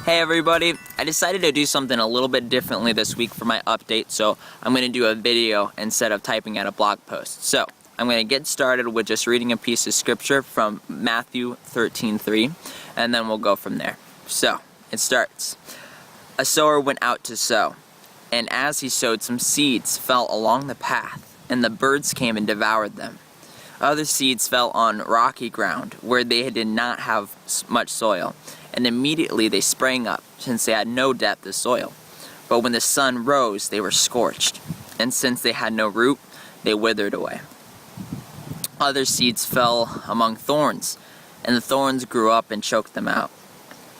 Hey everybody, I decided to do something a little bit differently this week for my update, so I'm going to do a video instead of typing out a blog post. So, I'm going to get started with just reading a piece of scripture from Matthew 13:3, and then we'll go from there. So, it starts. A sower went out to sow, and as he sowed, some seeds fell along the path, and the birds came and devoured them. Other seeds fell on rocky ground, where they did not have much soil, and immediately they sprang up, since they had no depth of soil. But when the sun rose, they were scorched, and since they had no root, they withered away. Other seeds fell among thorns, and the thorns grew up and choked them out.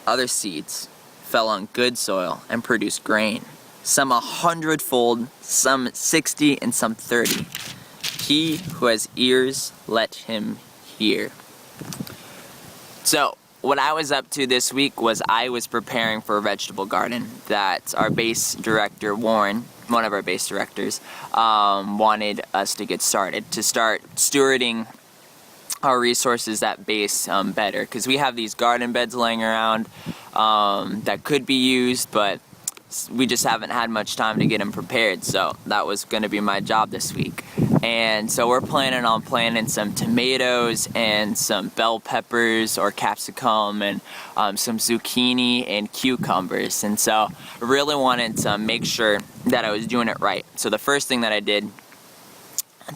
Other seeds fell on good soil and produced grain, some 100-fold, some 60, and some 30. He who has ears, let him hear. So, what I was up to this week was I was preparing for a vegetable garden that our base director, Warren, one of our base directors, wanted us to get started, to start stewarding our resources at base better, because we have these garden beds laying around that could be used, but we just haven't had much time to get them prepared, so that was going to be my job this week. And so we're planning on planting some tomatoes and some bell peppers or capsicum and some zucchini and cucumbers. And so I really wanted to make sure that I was doing it right. So the first thing that I did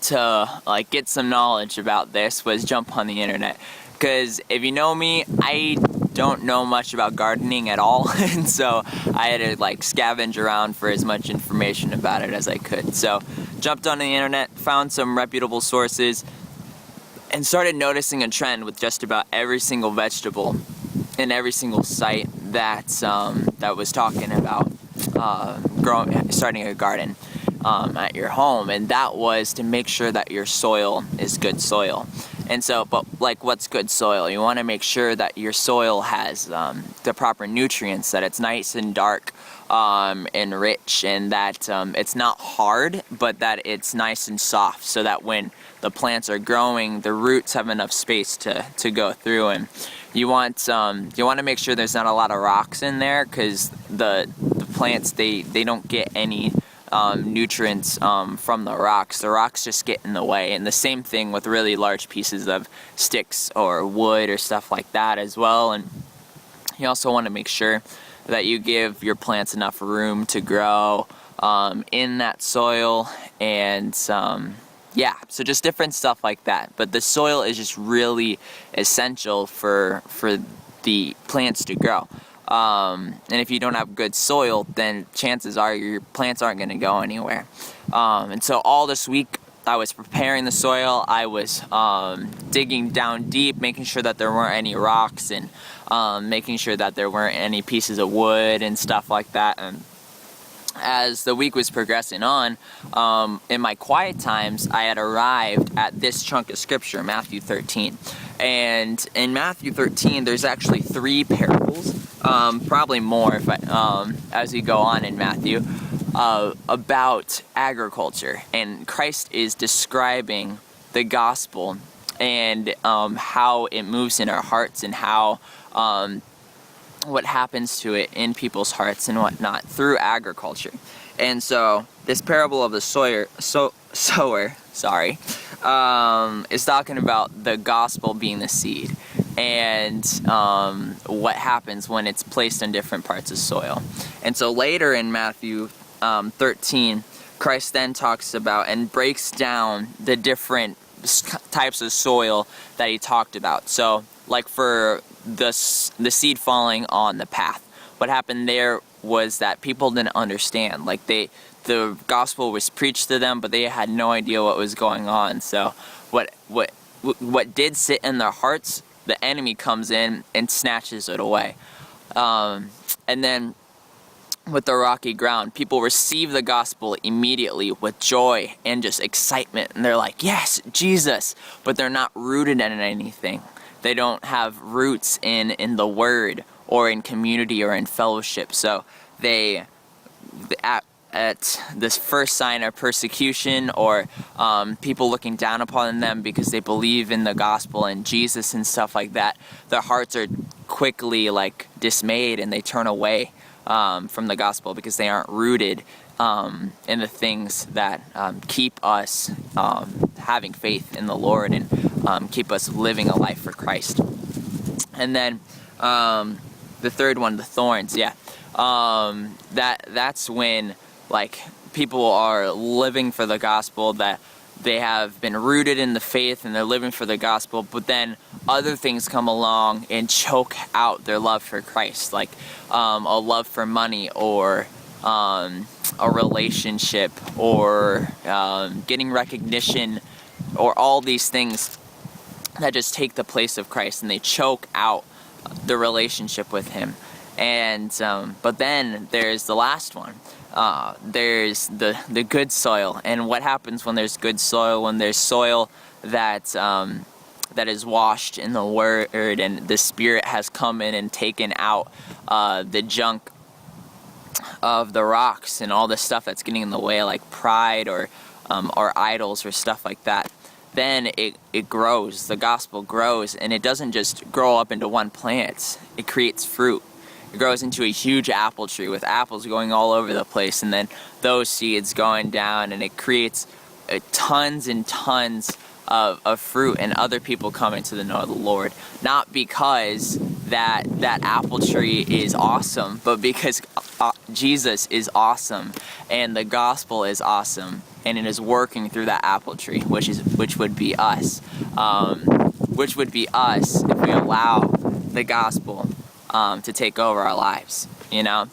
to get some knowledge about this was jump on the internet. Because if you know me, I don't know much about gardening at all, and so I had to scavenge around for as much information about it as I could. So jumped on the internet, found some reputable sources, and started noticing a trend with just about every single vegetable in every single site that was talking about starting a garden at your home, and that was to make sure that your soil is good soil. And so, but what's good soil? You want to make sure that your soil has the proper nutrients, that it's nice and dark and rich, and that it's not hard, but that it's nice and soft, so that when the plants are growing, the roots have enough space to go through. And you want to make sure there's not a lot of rocks in there, because the plants, they don't get any nutrients from the rocks. The rocks just get in the way. And the same thing with really large pieces of sticks or wood or stuff like that as well. And you also want to make sure that you give your plants enough room to grow in that soil, and so just different stuff like that. But the soil is just really essential for the plants to grow. And if you don't have good soil, then chances are your plants aren't going to go anywhere. And so all this week I was preparing the soil. I was digging down deep, making sure that there weren't any rocks, and making sure that there weren't any pieces of wood and stuff like that. And as the week was progressing on, in my quiet times, I had arrived at this chunk of scripture, Matthew 13. And in Matthew 13, there's actually 3 parables, probably more as we go on in Matthew, about agriculture. And Christ is describing the gospel and how it moves in our hearts, and how what happens to it in people's hearts and whatnot through agriculture. And so this parable of the sower is talking about the gospel being the seed, and what happens when it's placed in different parts of soil. And so later in Matthew 13, Christ then talks about and breaks down the different types of soil that he talked about. So for the seed falling on the path, what happened there was that people didn't understand. The gospel was preached to them, but they had no idea what was going on. So what did sit in their hearts, the enemy comes in and snatches it away. And then with the rocky ground, people receive the gospel immediately with joy and just excitement, and they're like, yes, Jesus, but they're not rooted in anything. They don't have roots in the word or in community or in fellowship. So they at this first sign of persecution, or people looking down upon them because they believe in the gospel and Jesus and stuff like that, their hearts are quickly like dismayed and they turn away from the gospel because they aren't rooted in the things that keep us having faith in the Lord and keep us living a life for Christ. And then the third one, the thorns, that's when like people are living for the gospel, that they have been rooted in the faith and they're living for the gospel, but then other things come along and choke out their love for Christ, like a love for money, or a relationship, or getting recognition, or all these things that just take the place of Christ, and they choke out the relationship with Him. And but then there's the last one. There's the good soil. And what happens when there's good soil? When there's soil that is washed in the Word, and the Spirit has come in and taken out the junk of the rocks and all the stuff that's getting in the way, like pride or idols or stuff like that. Then it grows, the gospel grows, and it doesn't just grow up into one plant, it creates fruit. It grows into a huge apple tree with apples going all over the place, and then those seeds going down, and it creates tons and tons of fruit, and other people coming to the know of the Lord. Not because that apple tree is awesome, but because Jesus is awesome, and the gospel is awesome, and it is working through that apple tree, which would be us. Which would be us if we allow the gospel to take over our lives, you know?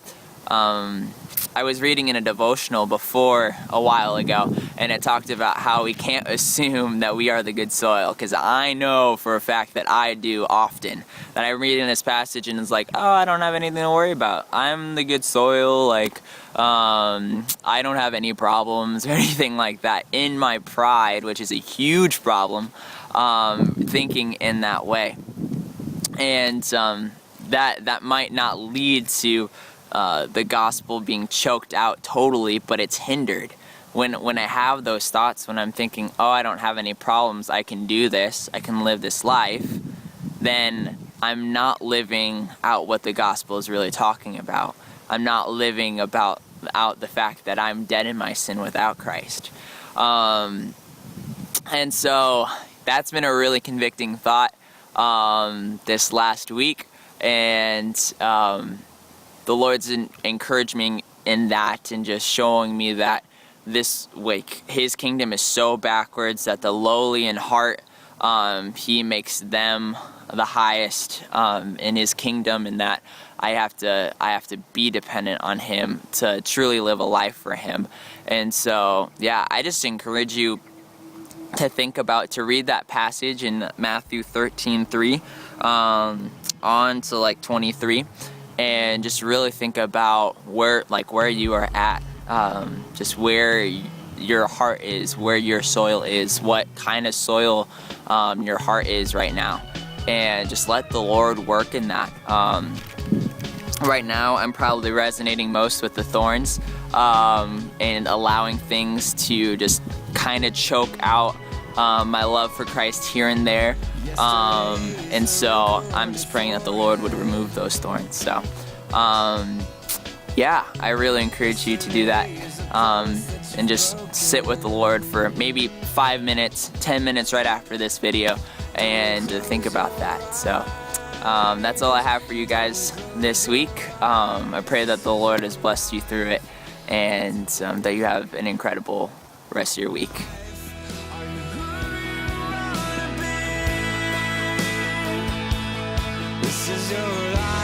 I was reading in a devotional before a while ago, and it talked about how we can't assume that we are the good soil, because I know for a fact that I do often. That I read in this passage and it's like, oh, I don't have anything to worry about. I'm the good soil, like, I don't have any problems or anything like that. In my pride, which is a huge problem, thinking in that way. And that might not lead to the gospel being choked out totally, but it's hindered. When I have those thoughts, when I'm thinking, oh, I don't have any problems, I can do this, I can live this life, then I'm not living out what the gospel is really talking about. I'm not living out the fact that I'm dead in my sin without Christ. And so that's been a really convicting thought this last week. And the Lord's encouraged me in that, and just showing me that this week His kingdom is so backwards that the lowly in heart, He makes them the highest in His kingdom, and that I have to be dependent on Him to truly live a life for Him. And so I just encourage you to think about, to read that passage in Matthew 13:3 on to like 23, and just really think about where you are at, just where your heart is, where your soil is, what kind of soil your heart is right now, and just let the Lord work in that. Right now I'm probably resonating most with the thorns, and allowing things to just kind of choke out my love for Christ here and there. And so I'm just praying that the Lord would remove those thorns. So I really encourage you to do that, and just sit with the Lord for maybe 5 minutes, 10 minutes right after this video, and to think about that. So that's all I have for you guys this week. I pray that the Lord has blessed you through it, and that you have an incredible rest of your week. This is your life.